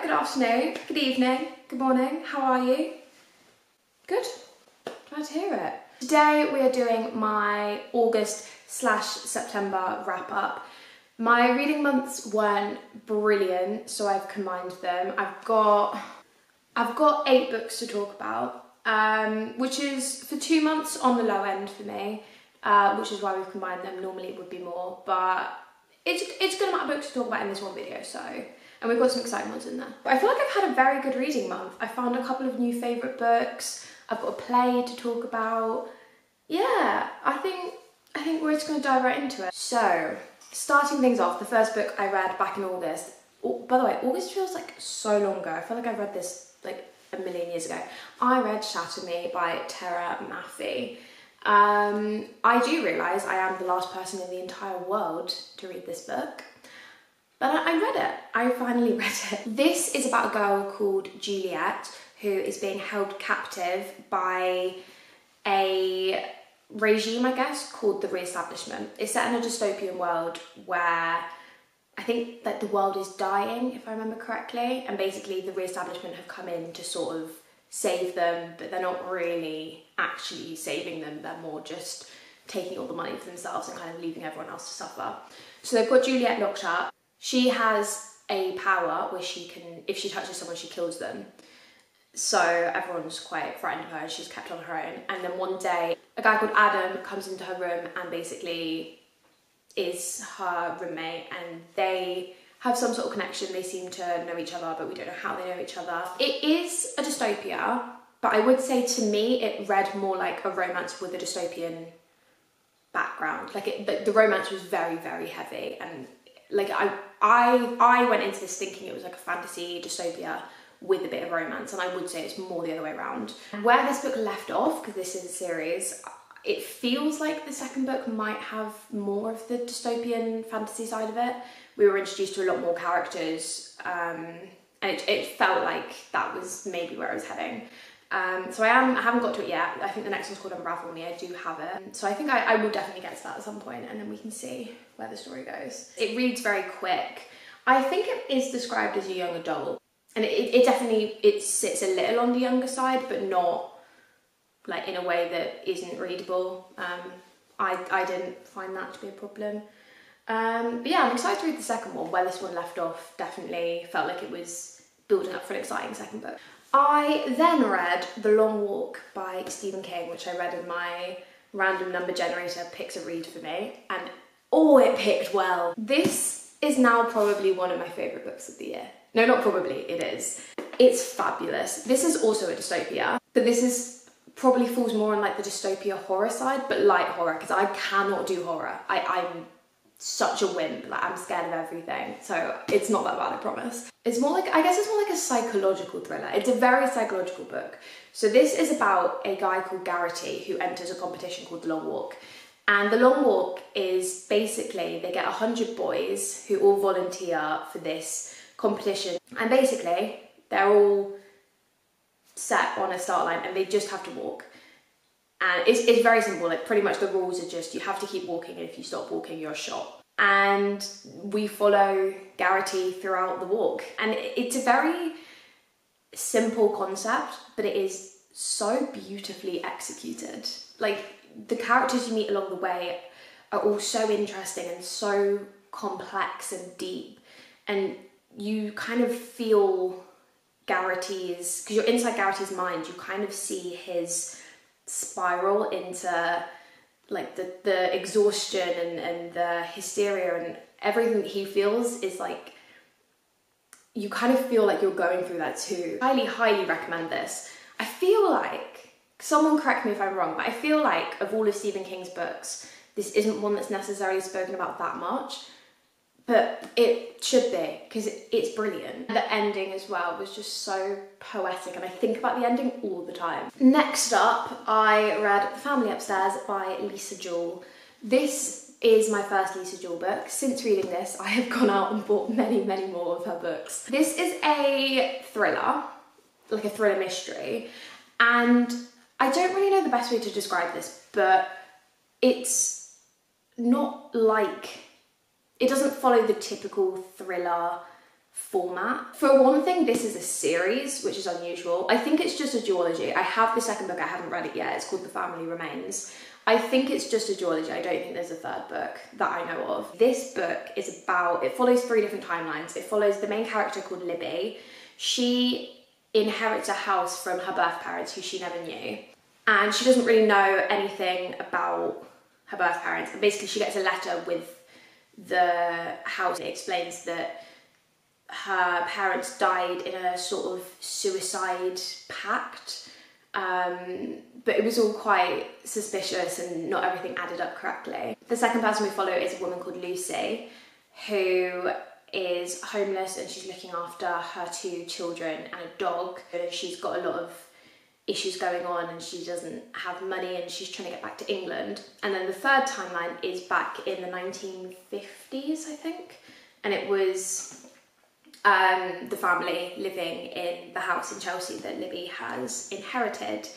good afternoon, good evening, good morning, how are you? Good, glad to hear it. Today we are doing my August/September wrap up. My reading months weren't brilliant, so I've combined them. I've got 8 books to talk about, which is for 2 months on the low end for me, which is why we've combined them. Normally it would be more, but it's a good amount of books to talk about in this one video, so. And we've got some exciting ones in there. But I feel like I've had a very good reading month. I found a couple of new favourite books. I've got a play to talk about. Yeah, I think we're just going to dive right into it. So, starting things off, the first book I read back in August. Oh, by the way, August feels like so long ago. I feel like I read this like a million years ago. I read Shatter Me by Tara Maffei. I do realise I am the last person in the entire world to read this book. But I read it. I finally read it. This is about a girl called Juliet who is being held captive by a regime, I guess, called the Re-establishment. It's set in a dystopian world where I think that the world is dying, if I remember correctly, and basically the Re-establishment have come in to sort of save them, but they're not really actually saving them. They're more just taking all the money for themselves and kind of leaving everyone else to suffer. So they've got Juliet locked up. She has a power where she can, if she touches someone, she kills them. So everyone's quite frightened of her and she's kept on her own. And then one day, a guy called Adam comes into her room and basically is her roommate, and they have some sort of connection. They seem to know each other, but we don't know how they know each other. It is a dystopia, but I would say to me, it read more like a romance with a dystopian background. Like the romance was very, very heavy, and like I went into this thinking it was like a fantasy dystopia with a bit of romance, and I would say it's more the other way around. Where this book left off, because this is a series, it feels like the second book might have more of the dystopian fantasy side of it. We were introduced to a lot more characters, and it felt like that was maybe where I was heading. So I haven't got to it yet. I think the next one's called Unravel Me. I do have it. So I think I will definitely get to that at some point, and then we can see where the story goes. It reads very quick. I think it is described as a young adult, and it definitely sits a little on the younger side, but not like in a way that isn't readable. I didn't find that to be a problem. But yeah, I'm excited to read the second one. Where this one left off definitely felt like it was building up for an exciting second book. I then read The Long Walk by Stephen King, which I read in my random number generator picks a read for me, and oh, it picked well. This is now probably one of my favourite books of the year. No, not probably, it is. It's fabulous. This is also a dystopia, but this is probably falls more on like the dystopia horror side, but light horror, because I cannot do horror. I'm such a wimp, like I'm scared of everything, so it's not that bad, I promise. It's more like, I guess it's more like a psychological thriller. It's a very psychological book. So this is about a guy called Garrity who enters a competition called The Long Walk. And The Long Walk is basically, they get 100 boys who all volunteer for this competition. And basically, they're all set on a start line and they just have to walk. And it's very simple, like pretty much the rules are just you have to keep walking, and if you stop walking, you're shot. And we follow Garrity throughout the walk. And it's a very simple concept, but it is so beautifully executed. Like the characters you meet along the way are all so interesting and so complex and deep. And you kind of feel Garrity's, because you're inside Garrity's mind, you kind of see his spiral into like the exhaustion and the hysteria, and everything that he feels is like, you kind of feel like you're going through that too. Highly recommend this. I feel like, someone correct me if I'm wrong, but I feel like of all of Stephen King's books, this isn't one that's necessarily spoken about that much, but it should be, because it's brilliant. The ending as well was just so poetic, and I think about the ending all the time. Next up, I read The Family Upstairs by Lisa Jewell. This is my first Lisa Jewell book. Since reading this, I have gone out and bought many, many more of her books. This is a thriller, like a thriller mystery, and I don't really know the best way to describe this, but it's not like, it doesn't follow the typical thriller format. For one thing, this is a series, which is unusual. I think it's just a duology. I have the second book, I haven't read it yet. It's called The Family Remains. I think it's just a duology. I don't think there's a third book that I know of. This book is about, it follows 3 different timelines. It follows the main character called Libby. She inherits a house from her birth parents who she never knew. And she doesn't really know anything about her birth parents. And basically she gets a letter with the house. It explains that her parents died in a sort of suicide pact. But it was all quite suspicious and not everything added up correctly. The second person we follow is a woman called Lucy, who is homeless and she's looking after her 2 children and a dog. And she's got a lot of issues going on and she doesn't have money and she's trying to get back to England. And then the third timeline is back in the 1950s, I think. And it was the family living in the house in Chelsea that Libby has inherited.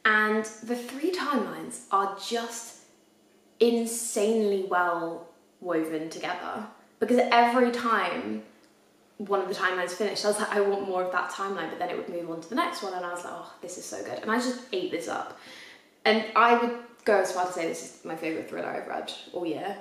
And the 3 timelines are just insanely well woven together, because every time one of the timelines finished, I was like, I want more of that timeline, but then it would move on to the next one and I was like, oh, this is so good. And I just ate this up. And I would go as far to say this is my favourite thriller I've read all year.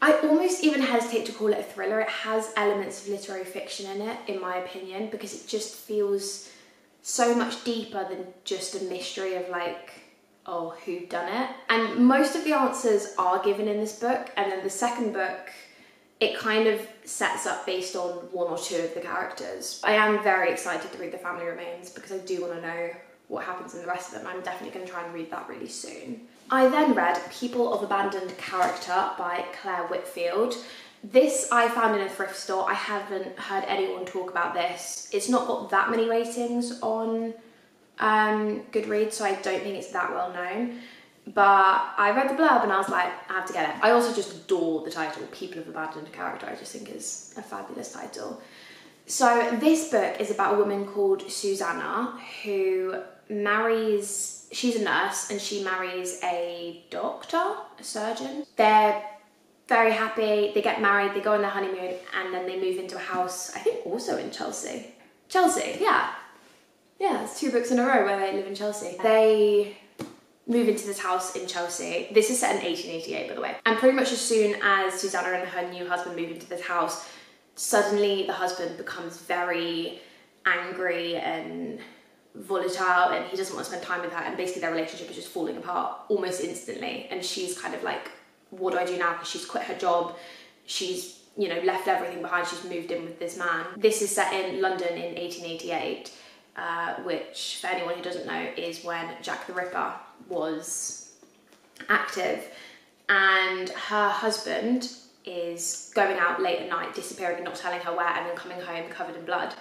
I almost even hesitate to call it a thriller. It has elements of literary fiction in it, in my opinion, because it just feels so much deeper than just a mystery of like, oh, who done it? And most of the answers are given in this book, and then the second book, it kind of sets up based on 1 or 2 of the characters. I am very excited to read The Family Remains because I do want to know what happens in the rest of them. I'm definitely going to try and read that really soon. I then read People of Abandoned Character by Claire Whitfield. This I found in a thrift store. I haven't heard anyone talk about this. It's not got that many ratings on Goodreads, so I don't think it's that well known. But I read the blurb and I was like, I have to get it. I also just adore the title, People of Abandoned Character. I just think is a fabulous title. So this book is about a woman called Susanna who marries, she's a nurse and she marries a doctor, a surgeon. They're very happy, they get married, they go on their honeymoon, and then they move into a house, I think also in Chelsea. Chelsea, yeah. Yeah, it's 2 books in a row where they live in Chelsea. They move into this house in Chelsea. This is set in 1888, by the way. And pretty much as soon as Susanna and her new husband move into this house, suddenly the husband becomes very angry and volatile and he doesn't want to spend time with her, and basically their relationship is just falling apart almost instantly. And she's kind of like, what do I do now? Because she's quit her job, she's, you know, left everything behind, she's moved in with this man. This is set in London in 1888, which, for anyone who doesn't know, is when Jack the Ripper was active. And her husband is going out late at night, disappearing and not telling her where, and then coming home covered in blood.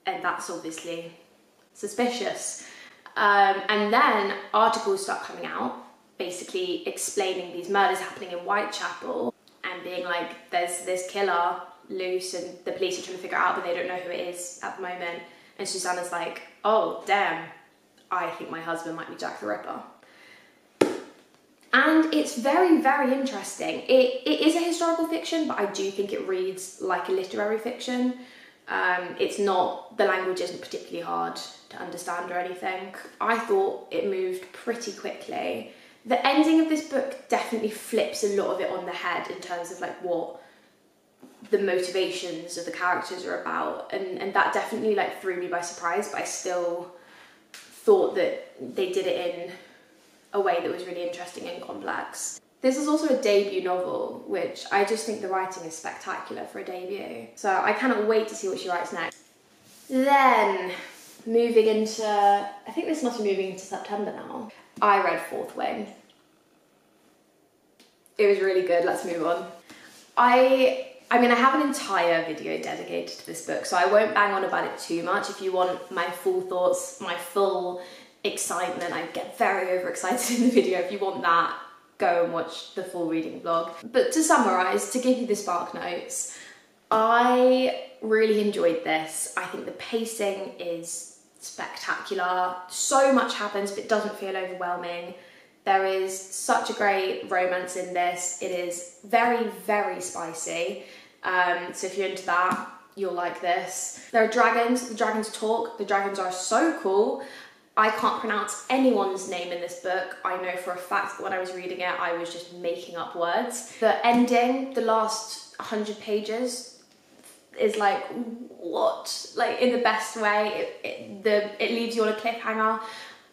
And that's obviously suspicious. And then articles start coming out, basically explaining these murders happening in Whitechapel and being like, there's this killer loose and the police are trying to figure it out, but they don't know who it is at the moment. And Susanna's like, oh, damn, I think my husband might be Jack the Ripper. And it's very, very interesting. It is a historical fiction, but I do think it reads like a literary fiction. It's not, the language isn't particularly hard to understand or anything. I thought it moved pretty quickly. The ending of this book definitely flips a lot of it on the head in terms of like what the motivations of the characters are about, and that definitely like threw me by surprise, but I still thought that they did it in a way that was really interesting and complex. This is also a debut novel, which I just think the writing is spectacular for a debut. So I cannot wait to see what she writes next. Then, moving into, I think this must be moving into September now, I read Fourth Wing. It was really good, let's move on. I mean, I have an entire video dedicated to this book, so I won't bang on about it too much. If you want my full thoughts, my full excitement, I get very overexcited in the video. If you want that, go and watch the full reading vlog. But to summarise, to give you the spark notes, I really enjoyed this. I think the pacing is spectacular. So much happens, but it doesn't feel overwhelming. There is such a great romance in this. It is very, very spicy. So if you're into that, you'll like this. There are dragons, the dragons talk, the dragons are so cool. I can't pronounce anyone's name in this book. I know for a fact that when I was reading it, I was just making up words. The ending, the last 100 pages, is like, what? Like, in the best way. It leaves you on a cliffhanger.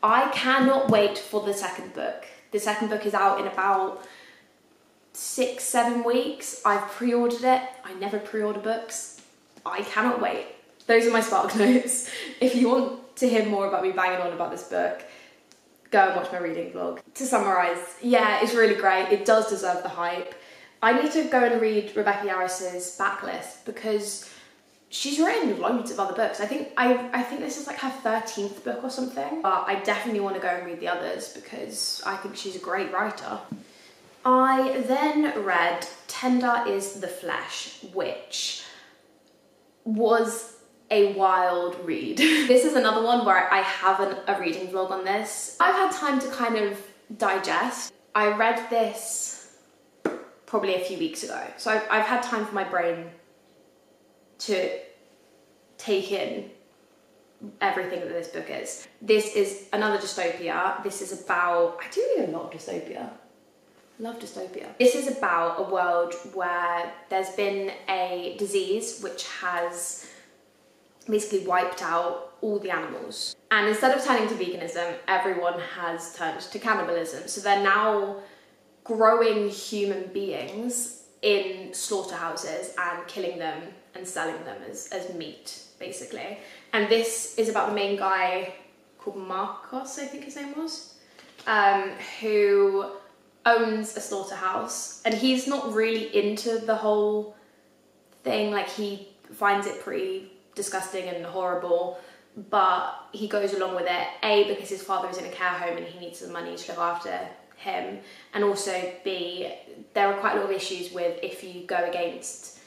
I cannot wait for the second book. The second book is out in about 6-7 weeks. I've pre-ordered it. I never pre-order books. I cannot wait. Those are my Spark Notes. If you want to hear more about me banging on about this book, go and watch my reading vlog. To summarise, yeah, it's really great. It does deserve the hype. I need to go and read Rebecca Yarros's backlist because she's written loads of other books. I think this is like her 13th book or something. But I definitely want to go and read the others because I think she's a great writer. I then read Tender is the Flesh, which was a wild read. This is another one where I have a reading vlog on this. I've had time to kind of digest. I read this probably a few weeks ago. So I've had time for my brain to take in everything that this book is. This is another dystopia. This is about, I do read a lot of dystopia. Love dystopia. This is about a world where there's been a disease which has basically wiped out all the animals. And instead of turning to veganism, everyone has turned to cannibalism. So they're now growing human beings in slaughterhouses and killing them and selling them as meat, basically. And this is about the main guy called Marcos, I think his name was, who owns a slaughterhouse. And he's not really into the whole thing, like he finds it pretty disgusting and horrible, but he goes along with it, A, because his father is in a care home and he needs the money to look after him, and also B, there are quite a lot of issues with if you go against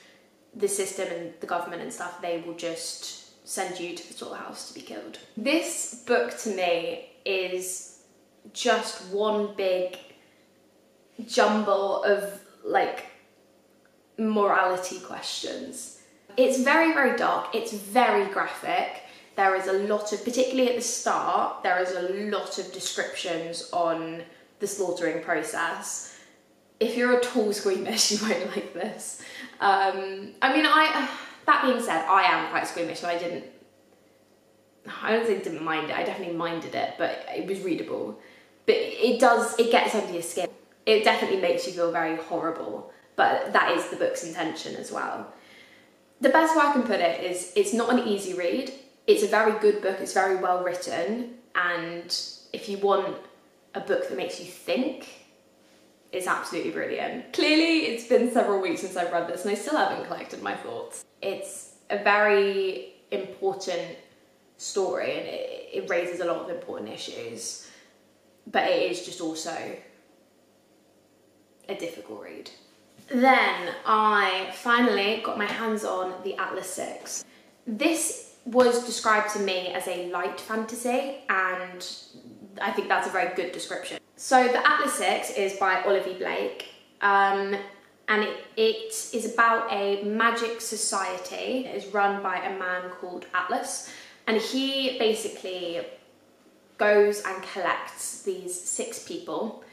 the system and the government and stuff, they will just send you to the slaughterhouse to be killed. This book to me is just one big jumble of like morality questions. It's very, very dark, it's very graphic. There is a lot of, particularly at the start, there is a lot of descriptions on the slaughtering process. If you're at all squeamish, you won't like this. I mean, that being said, I am quite squeamish, so I don't think I didn't mind it, I definitely minded it, but it was readable. But it gets under your skin. It definitely makes you feel very horrible, but that is the book's intention as well. The best way I can put it is it's not an easy read. It's a very good book, it's very well written, and if you want a book that makes you think, it's absolutely brilliant. Clearly, it's been several weeks since I've read this and I still haven't collected my thoughts. It's a very important story and it raises a lot of important issues, but it is just also a difficult read. Then I finally got my hands on the Atlas 6. This was described to me as a light fantasy, and I think that's a very good description. So the Atlas 6 is by Olivia Blake, and it is about a magic society. It is run by a man called Atlas, and he basically goes and collects these 6 people,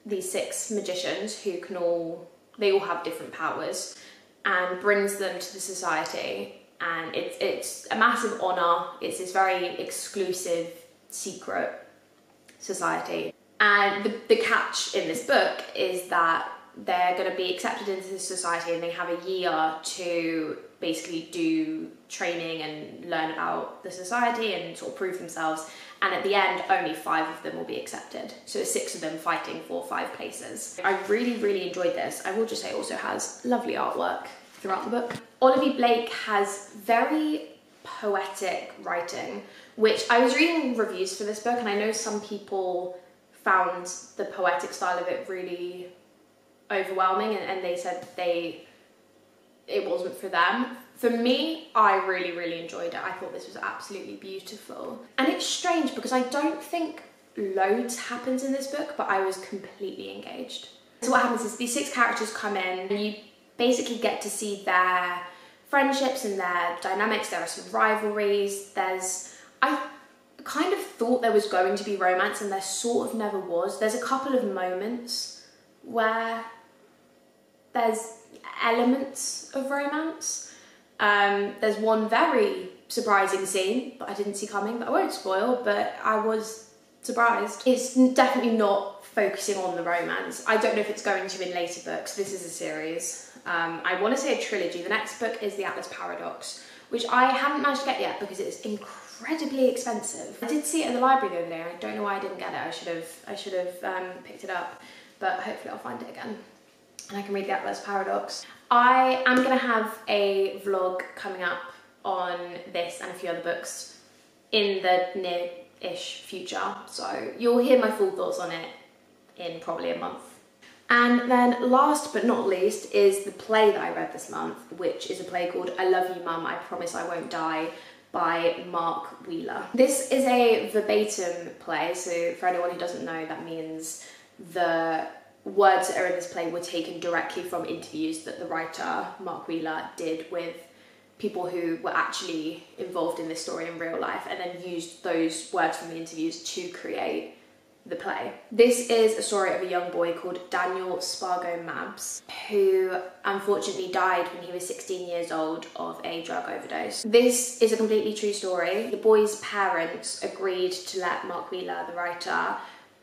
these 6 magicians who they all have different powers, and brings them to the society. And it's a massive honour. It's this very exclusive, secret society. And the catch in this book is that they're going to be accepted into this society and they have a year to basically do training and learn about the society and sort of prove themselves. And at the end, only 5 of them will be accepted. So it's 6 of them fighting for 5 places. I really, really enjoyed this. I will just say it also has lovely artwork throughout the book. Olivia Blake has very poetic writing, which I was reading reviews for this book and I know some people found the poetic style of it really overwhelming and they said it wasn't for them. For me, I really, really enjoyed it. I thought this was absolutely beautiful. And it's strange because I don't think loads happens in this book, but I was completely engaged. So what happens is these 6 characters come in and you basically get to see their friendships and their dynamics, there are some rivalries, I kind of thought there was going to be romance and there sort of never was. There's a couple of moments where there's elements of romance. There's one very surprising scene that I didn't see coming, that I won't spoil, but I was surprised. It's definitely not focusing on the romance. I don't know if it's going to in later books. This is a series. I want to say a trilogy. The next book is The Atlas Paradox, which I haven't managed to get yet because it's incredibly expensive. I did see it at the library the other day and I don't know why I didn't get it. I should have picked it up, but hopefully I'll find it again and I can read The Atlas Paradox. I am going to have a vlog coming up on this and a few other books in the near-ish future, so you'll hear my full thoughts on it in probably a month. And then last but not least is the play that I read this month, which is a play called I Love You Mum, I Promise I Won't Die by Mark Wheeler. This is a verbatim play, so for anyone who doesn't know, that means the words that are in this play were taken directly from interviews that the writer, Mark Wheeler, did with people who were actually involved in this story in real life and then used those words from the interviews to create the play. This is a story of a young boy called Daniel Spargo Mabs, who unfortunately died when he was 16 years old of a drug overdose. This is a completely true story. The boy's parents agreed to let Mark Wheeler, the writer,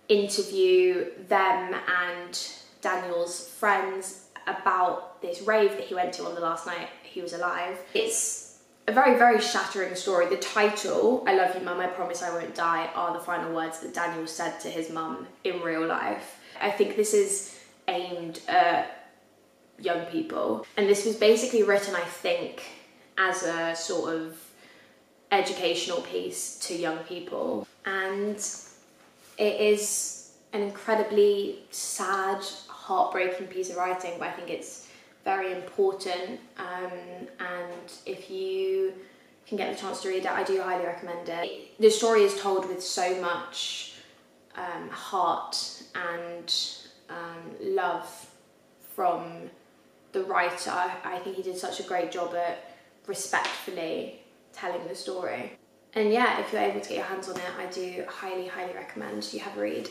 interview them and Daniel's friends about this rave that he went to on the last night he was alive. It's a very, very shattering story. The title, I Love You Mum, I Promise I Won't Die, are the final words that Daniel said to his mum in real life. I think this is aimed at young people. And this was basically written, I think, as a sort of educational piece to young people. And it is an incredibly sad, heartbreaking piece of writing, but I think it's very important, and if you can get the chance to read it, I do highly recommend it. The story is told with so much heart and love from the writer. I think he did such a great job at respectfully telling the story. And yeah, if you're able to get your hands on it, I do highly, highly recommend you have a read.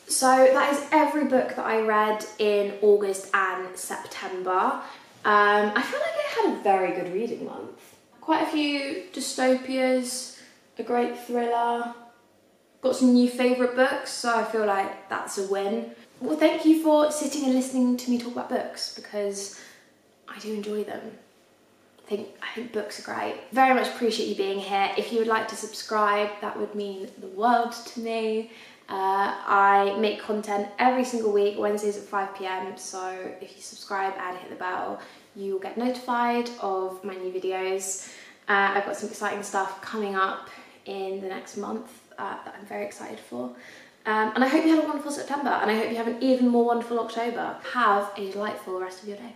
So that is every book that I read in August and September. I feel like I had a very good reading month. Quite a few dystopias, a great thriller, got some new favourite books, so I feel like that's a win. Well, thank you for sitting and listening to me talk about books, because I do enjoy them. I think books are great. Very much appreciate you being here. If you would like to subscribe, that would mean the world to me. I make content every single week, Wednesdays at 5 PM, so if you subscribe and hit the bell, you will get notified of my new videos. I've got some exciting stuff coming up in the next month that I'm very excited for. And I hope you have a wonderful September, and I hope you have an even more wonderful October. Have a delightful rest of your day.